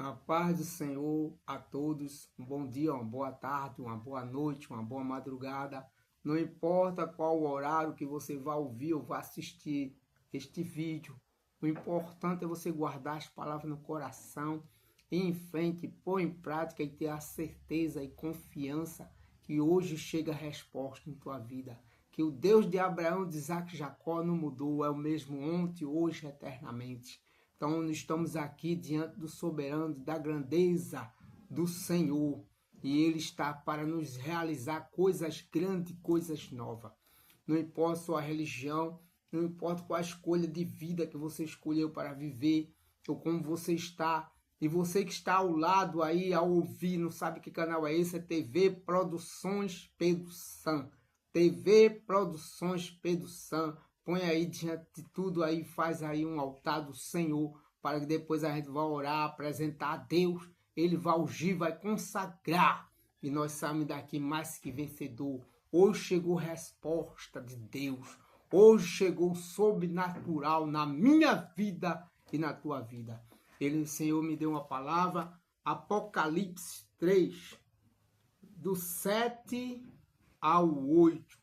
A paz do Senhor a todos. Um bom dia, uma boa tarde, uma boa noite, uma boa madrugada. Não importa qual o horário que você vai ouvir ou vai assistir este vídeo. O importante é você guardar as palavras no coração, ir em frente, pôr em prática e ter a certeza e confiança que hoje chega a resposta em tua vida. Que o Deus de Abraão, de Isaac e Jacó não mudou, é o mesmo ontem, hoje, eternamente. Então, estamos aqui diante do soberano, da grandeza do Senhor. E Ele está para nos realizar coisas grandes, coisas novas. Não importa a sua religião, não importa qual a escolha de vida que você escolheu para viver, ou como você está. E você que está ao lado aí, ao ouvir, não sabe que canal é esse? É TV Produções Pedro San. TV Produções Pedro San. Põe aí diante de tudo aí, faz aí um altar do Senhor, para que depois a gente vá orar, apresentar a Deus. Ele vai ungir, vai consagrar. E nós saímos daqui mais que vencedor. Hoje chegou resposta de Deus. Hoje chegou sobrenatural na minha vida e na tua vida. O Senhor me deu uma palavra, Apocalipse 3, do 7 ao 8.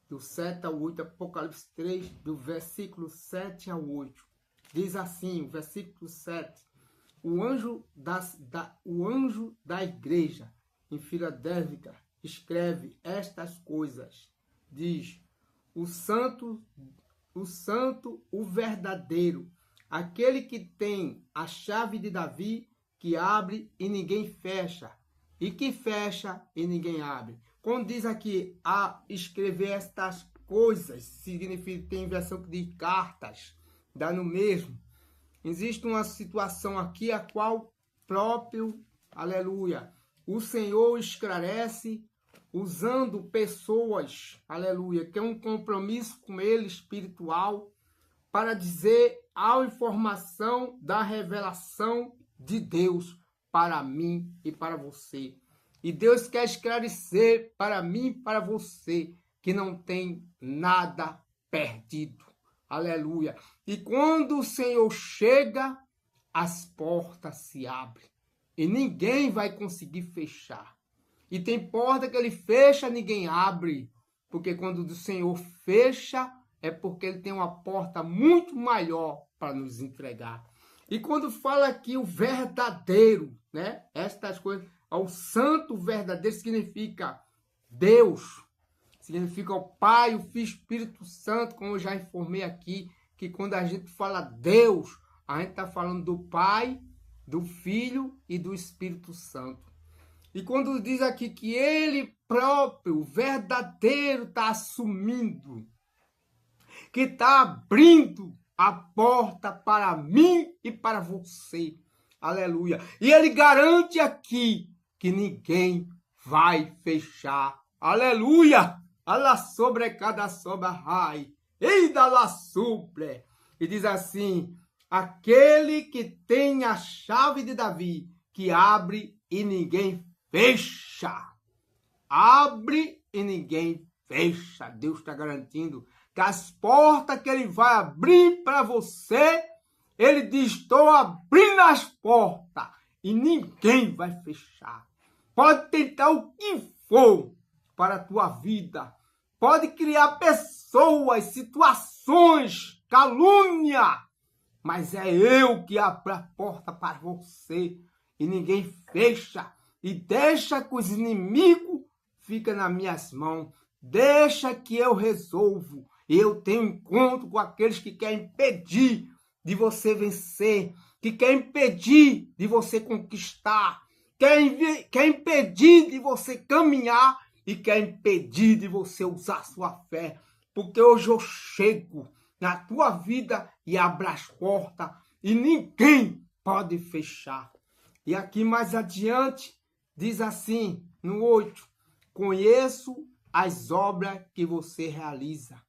Do 7 ao 8, Apocalipse 3, do versículo 7 ao 8. Diz assim, o versículo 7. O anjo da igreja em Filadélfia escreve estas coisas. Diz, o santo, o verdadeiro, aquele que tem a chave de Davi, que abre e ninguém fecha, e que fecha e ninguém abre. Quando diz aqui, a escrever estas coisas, significa, tem versão que diz cartas, dá no mesmo. Existe uma situação aqui a qual próprio, aleluia, o Senhor esclarece usando pessoas, aleluia, que é um compromisso com Ele espiritual, para dizer a informação da revelação de Deus para mim e para você. E Deus quer esclarecer para mim e para você que não tem nada perdido. Aleluia. E quando o Senhor chega, as portas se abrem. E ninguém vai conseguir fechar. E tem porta que ele fecha, ninguém abre. Porque quando o Senhor fecha, é porque ele tem uma porta muito maior para nos entregar. E quando fala aqui o verdadeiro, né? Estas coisas, o santo verdadeiro significa Deus. Significa o Pai, o Filho, o Espírito Santo, como eu já informei aqui, que quando a gente fala Deus, a gente está falando do Pai, do Filho e do Espírito Santo. E quando diz aqui que Ele próprio, o verdadeiro, está assumindo, que está abrindo a porta para mim e para você. Aleluia. E Ele garante aqui que ninguém vai fechar. Aleluia. Ala sobre cada soba rai. Eida la suple. E diz assim, aquele que tem a chave de Davi, que abre e ninguém fecha. Abre e ninguém fecha. Deus está garantindo que as portas que Ele vai abrir para você, Ele diz, estou abrindo as portas e ninguém vai fechar. Pode tentar o que for para a tua vida. Pode criar pessoas, situações, calúnia. Mas é eu que abro a porta para você. E ninguém fecha. E deixa que os inimigos fiquem nas minhas mãos. Deixa que eu resolvo. Eu tenho encontro com aqueles que querem impedir de você vencer. Que querem impedir de você conquistar. Quer impedir de você caminhar e quer impedir de você usar sua fé. Porque hoje eu chego na tua vida e abro as portas e ninguém pode fechar. E aqui mais adiante diz assim, no 8, conheço as obras que você realiza.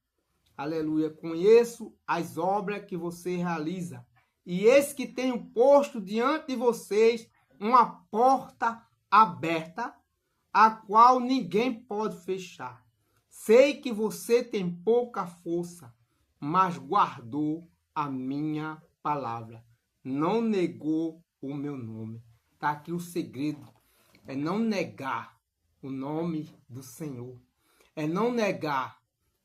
Aleluia, conheço as obras que você realiza. E eis que tenho posto diante de vocês uma porta aberta, a qual ninguém pode fechar. Sei que você tem pouca força, mas guardou a minha palavra. Não negou o meu nome. está aqui o segredo. É não negar o nome do Senhor. É não negar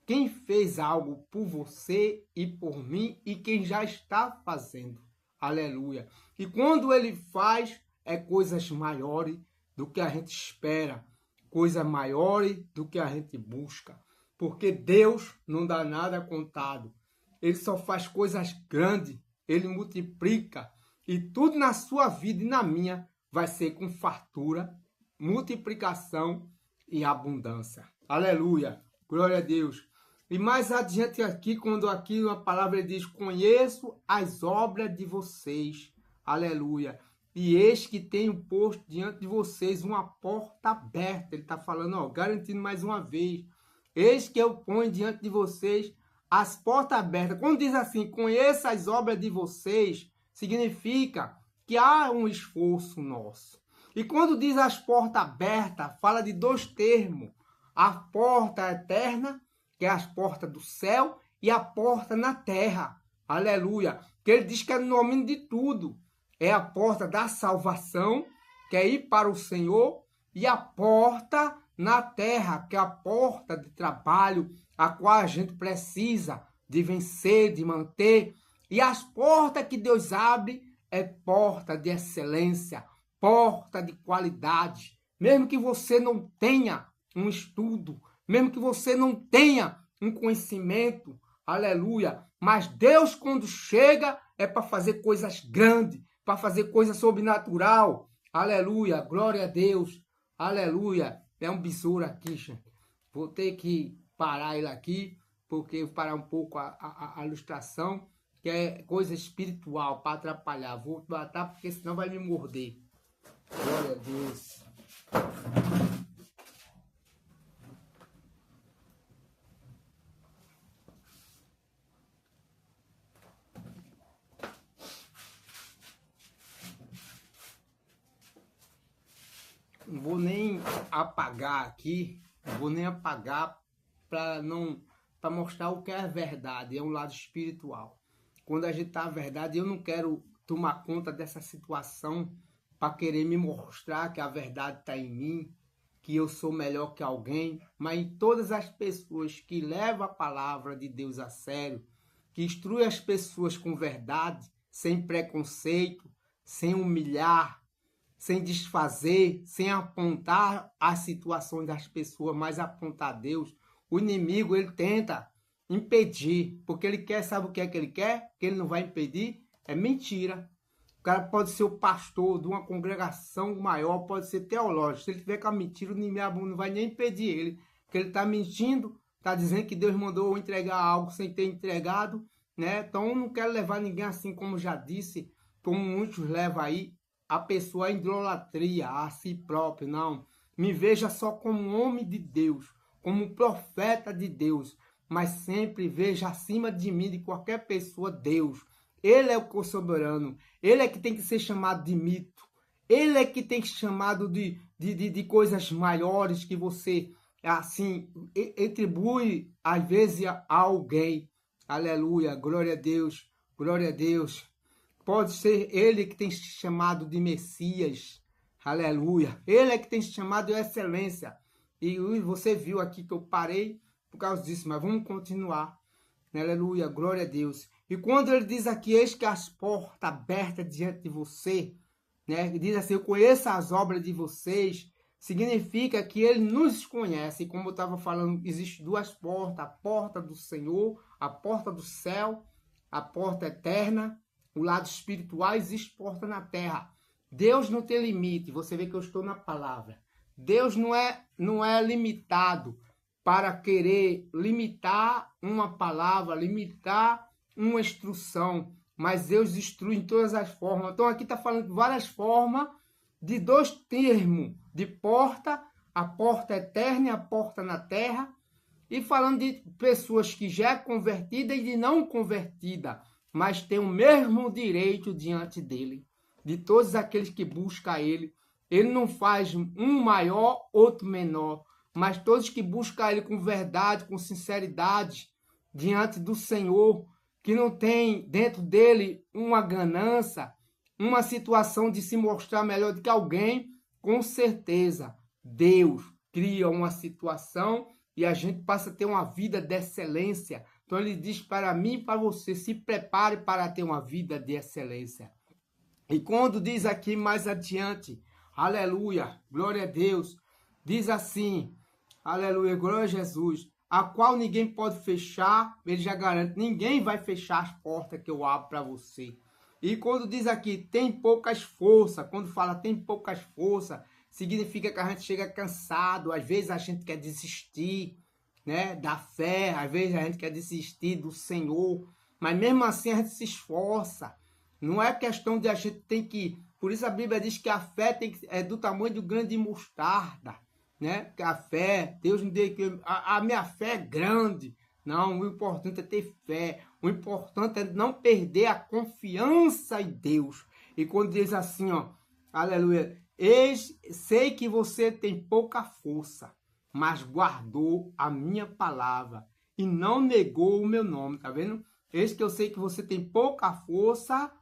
quem fez algo por você e por mim e quem já está fazendo. Aleluia. E quando ele faz, é coisas maiores do que a gente espera. Coisas maiores do que a gente busca. Porque Deus não dá nada contado. Ele só faz coisas grandes. Ele multiplica. E tudo na sua vida e na minha vai ser com fartura, multiplicação e abundância. Aleluia. Glória a Deus. E mais adiante aqui, quando aqui uma palavra diz, conheço as obras de vocês. Aleluia. E eis que tenho posto diante de vocês uma porta aberta. Ele está falando, ó, garantindo mais uma vez. Eis que eu ponho diante de vocês as portas abertas. Quando diz assim, conheça as obras de vocês, significa que há um esforço nosso. E quando diz as portas abertas, fala de dois termos. A porta eterna, que é as portas do céu, e a porta na terra. Aleluia. Que ele diz que é no nome de tudo. É a porta da salvação, que é ir para o Senhor, e a porta na terra, que é a porta de trabalho, a qual a gente precisa de vencer, de manter. E as portas que Deus abre é porta de excelência, porta de qualidade. Mesmo que você não tenha um estudo, mesmo que você não tenha um conhecimento, aleluia, mas Deus quando chega é para fazer coisas grandes, para fazer coisa sobrenatural, aleluia, glória a Deus, aleluia. É um besouro aqui, gente. Vou ter que parar ele aqui, porque vou parar um pouco a ilustração, que é coisa espiritual, para atrapalhar. Vou matar, porque senão vai me morder. Glória a Deus. Não vou nem apagar aqui, não vou nem apagar para mostrar o que é a verdade, é um lado espiritual. Quando a gente tá a verdade, eu não quero tomar conta dessa situação para querer me mostrar que a verdade está em mim, que eu sou melhor que alguém, mas em todas as pessoas que levam a palavra de Deus a sério, que instrui as pessoas com verdade, sem preconceito, sem humilhar, sem desfazer, sem apontar as situações das pessoas, mas apontar a Deus, o inimigo ele tenta impedir, porque ele quer, sabe o que é que ele quer? Que ele não vai impedir? É mentira. O cara pode ser o pastor de uma congregação maior, pode ser teológico. Se ele tiver com a mentira, o inimigo não vai nem impedir ele, porque ele está mentindo, está dizendo que Deus mandou entregar algo sem ter entregado, né? Então eu não quero levar ninguém assim, como já disse, como muitos levam aí, a pessoa à idolatria, a si próprio, não. Me veja só como um homem de Deus, como um profeta de Deus, mas sempre veja acima de mim, de qualquer pessoa, Deus. Ele é o soberano, ele é que tem que ser chamado de mito, ele é que tem que ser chamado de coisas maiores que você, assim, atribui às vezes a alguém. Aleluia, glória a Deus, glória a Deus. Pode ser ele que tem se chamado de Messias. Aleluia. Ele é que tem se chamado de excelência. E você viu aqui que eu parei por causa disso, mas vamos continuar. Aleluia. Glória a Deus. E quando ele diz aqui, eis que as portas abertas diante de você, né? Diz assim, eu conheço as obras de vocês, significa que ele nos conhece. E como eu estava falando, existem duas portas. A porta do Senhor, a porta do céu, a porta eterna. O lado espiritual, existe porta na terra. Deus não tem limite. Você vê que eu estou na palavra. Deus não é limitado para querer limitar uma palavra, limitar uma instrução. Mas Deus instrui em todas as formas. Então aqui está falando de várias formas, de dois termos, de porta, a porta eterna e a porta na terra. E falando de pessoas que já é convertida e de não convertida, mas tem o mesmo direito diante dele, de todos aqueles que buscam ele. Ele não faz um maior, outro menor, mas todos que buscam ele com verdade, com sinceridade, diante do Senhor, que não tem dentro dele uma ganância, uma situação de se mostrar melhor do que alguém, com certeza, Deus cria uma situação e a gente passa a ter uma vida de excelência. Então ele diz para mim e para você, se prepare para ter uma vida de excelência. E quando diz aqui mais adiante, aleluia, glória a Deus, diz assim, aleluia, glória a Jesus, a qual ninguém pode fechar, ele já garante, ninguém vai fechar as portas que eu abro para você. E quando diz aqui, tem poucas forças, quando fala tem poucas forças, significa que a gente chega cansado, às vezes a gente quer desistir, né, da fé, às vezes a gente quer desistir do Senhor, mas mesmo assim a gente se esforça. Não é questão de a gente tem que... Por isso a Bíblia diz que a fé é do tamanho do grão de mostarda, né? Que a fé, Deus me deu que a minha fé é grande. Não, o importante é ter fé. O importante é não perder a confiança em Deus. E quando diz assim, ó, aleluia, sei que você tem pouca força, mas guardou a minha palavra e não negou o meu nome, tá vendo? Eis que eu sei que você tem pouca força,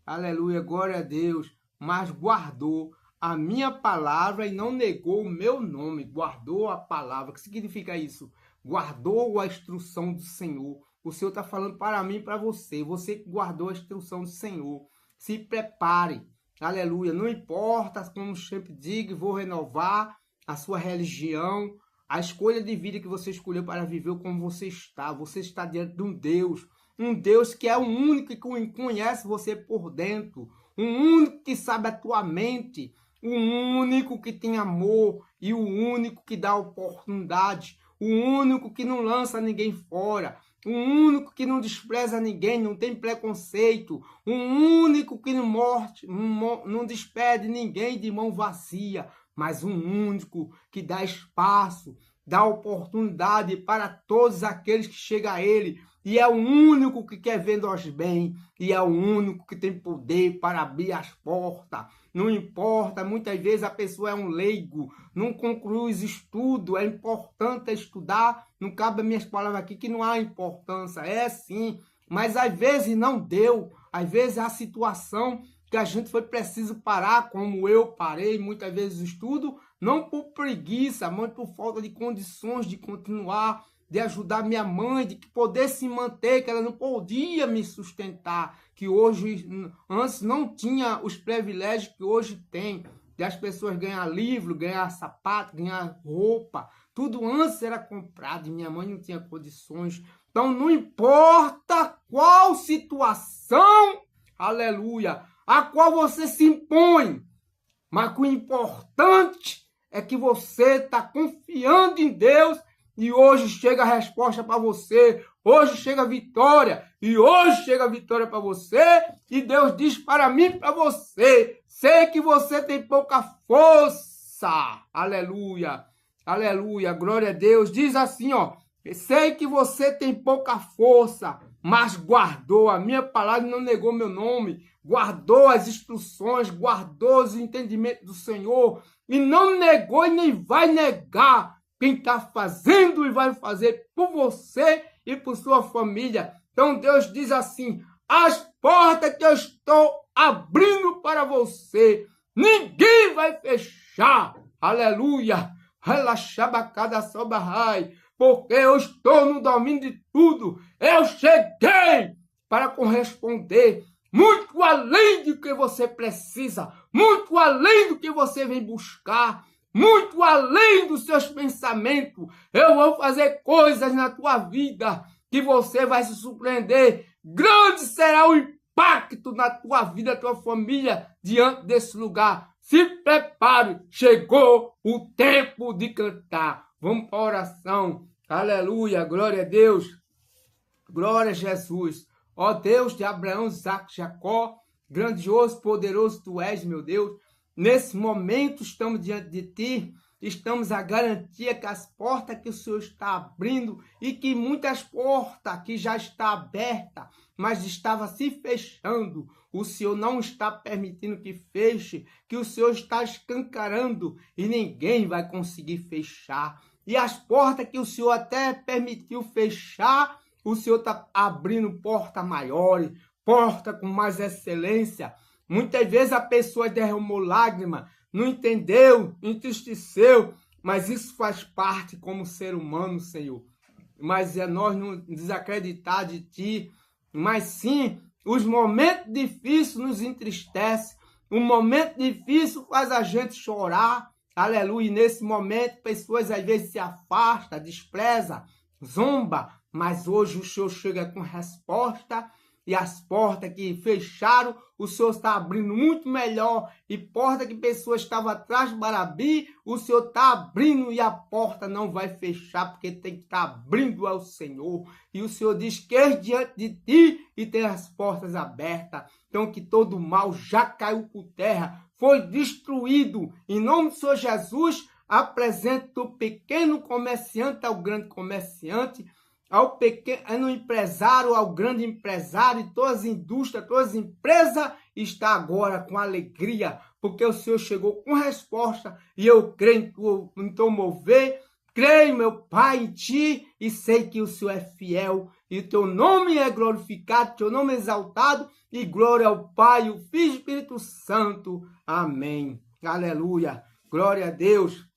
aleluia, glória a Deus, mas guardou a minha palavra e não negou o meu nome, guardou a palavra. O que significa isso? Guardou a instrução do Senhor. O Senhor está falando para mim e para você. Você que guardou a instrução do Senhor. Se prepare. Aleluia. Não importa, como sempre digo, vou renovar a sua religião. A escolha de vida que você escolheu para viver como você está. Você está diante de um Deus que é o único que conhece você por dentro. Um único que sabe a tua mente. O único que tem amor e o único que dá oportunidade. O único que não lança ninguém fora. O único que não despreza ninguém, não tem preconceito. O único que não despede ninguém de mão vazia. Mas um único que dá espaço, dá oportunidade para todos aqueles que chegam a ele. E é o único que quer ver nós bem. E é o único que tem poder para abrir as portas. Não importa, muitas vezes a pessoa é um leigo, não conclui os estudos, é importante estudar. Não cabe as minhas palavras aqui que não há importância. É sim, mas às vezes não deu. Às vezes a situação que a gente foi preciso parar, como eu parei muitas vezes o estudo, não por preguiça, mas por falta de condições de continuar, de ajudar minha mãe, de poder se manter, que ela não podia me sustentar, que hoje, antes não tinha os privilégios que hoje tem, de as pessoas ganhar livro, ganhar sapato, ganhar roupa, tudo antes era comprado e minha mãe não tinha condições. Então não importa qual situação, aleluia, a qual você se impõe, mas o importante é que você está confiando em Deus. E hoje chega a resposta para você. Hoje chega a vitória. E hoje chega a vitória para você. E Deus diz para mim e para você. Sei que você tem pouca força. Aleluia. Aleluia. Glória a Deus. Diz assim, ó. Sei que você tem pouca força, mas guardou a minha palavra e não negou meu nome. Guardou as instruções, guardou os entendimentos do Senhor. E não negou e nem vai negar quem está fazendo e vai fazer por você e por sua família. Então Deus diz assim, as portas que eu estou abrindo para você, ninguém vai fechar. Aleluia. Relaxabacada sobarrai. Porque eu estou no domínio de tudo. Eu cheguei para corresponder muito além do que você precisa, muito além do que você vem buscar, muito além dos seus pensamentos. Eu vou fazer coisas na tua vida que você vai se surpreender. Grande será o impacto na tua vida, na tua família, diante desse lugar. Se prepare, chegou o tempo de cantar. Vamos para a oração. Aleluia, glória a Deus. Glória a Jesus. Ó Deus de Abraão, Isaac, Jacó, grandioso, poderoso tu és, meu Deus. Nesse momento estamos diante de ti, estamos a garantia que as portas que o Senhor está abrindo e que muitas portas que já está aberta, mas estava se fechando, o Senhor não está permitindo que feche, que o Senhor está escancarando e ninguém vai conseguir fechar. E as portas que o Senhor até permitiu fechar, o Senhor está abrindo porta maiores, porta com mais excelência, Muitas vezes a pessoa derramou lágrima, não entendeu, entristeceu, mas isso faz parte como ser humano, Senhor. Mas é nós não desacreditar de Ti, mas sim, os momentos difíceis nos entristecem, um momento difícil faz a gente chorar, aleluia, e nesse momento pessoas às vezes se afastam, desprezam, zombam, mas hoje o Senhor chega com resposta, e as portas que fecharam, o Senhor está abrindo muito melhor. E porta que pessoas estavam atrás do Barabi, o Senhor está abrindo e a porta não vai fechar, porque tem que estar abrindo ao Senhor. E o Senhor diz que é diante de ti e tem as portas abertas. Então que todo mal já caiu por terra, foi destruído. Em nome do Senhor Jesus, apresenta o pequeno comerciante ao grande comerciante, ao pequeno empresário, ao grande empresário, e todas as indústrias, todas as empresas estão agora com alegria, porque o Senhor chegou com resposta, e eu creio em teu mover, creio, meu Pai, em Ti, e sei que o Senhor é fiel, e o Teu nome é glorificado, Teu nome é exaltado, e glória ao Pai, o Filho e o Espírito Santo. Amém. Aleluia. Glória a Deus.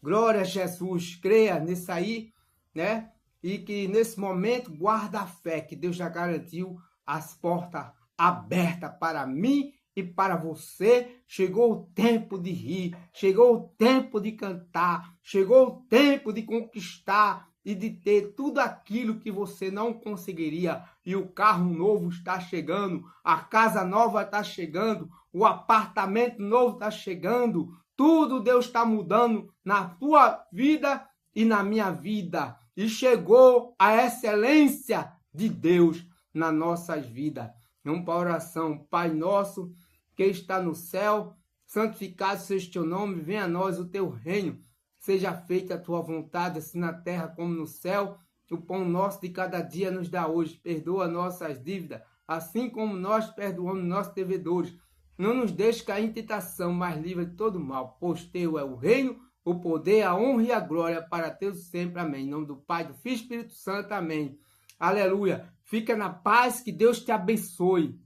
Glória a Jesus. Creia nisso aí, né? E que nesse momento guarda a fé, que Deus já garantiu as portas abertas para mim e para você. Chegou o tempo de rir, chegou o tempo de cantar, chegou o tempo de conquistar e de ter tudo aquilo que você não conseguiria. E o carro novo está chegando, a casa nova está chegando, o apartamento novo está chegando. Tudo Deus está mudando na tua vida e na minha vida. E chegou a excelência de Deus nas nossas vidas. Vamos para a oração. Pai nosso, que está no céu, santificado seja o teu nome, venha a nós o teu reino. Seja feita a tua vontade, assim na terra como no céu. O pão nosso de cada dia nos dá hoje. Perdoa nossas dívidas, assim como nós perdoamos nossos devedores. Não nos deixe cair em tentação, mas livra de todo mal, pois teu é o reino, o poder, a honra e a glória para Deus sempre. Amém. Em nome do Pai, do Filho e do Espírito Santo. Amém. Aleluia. Fica na paz, que Deus te abençoe.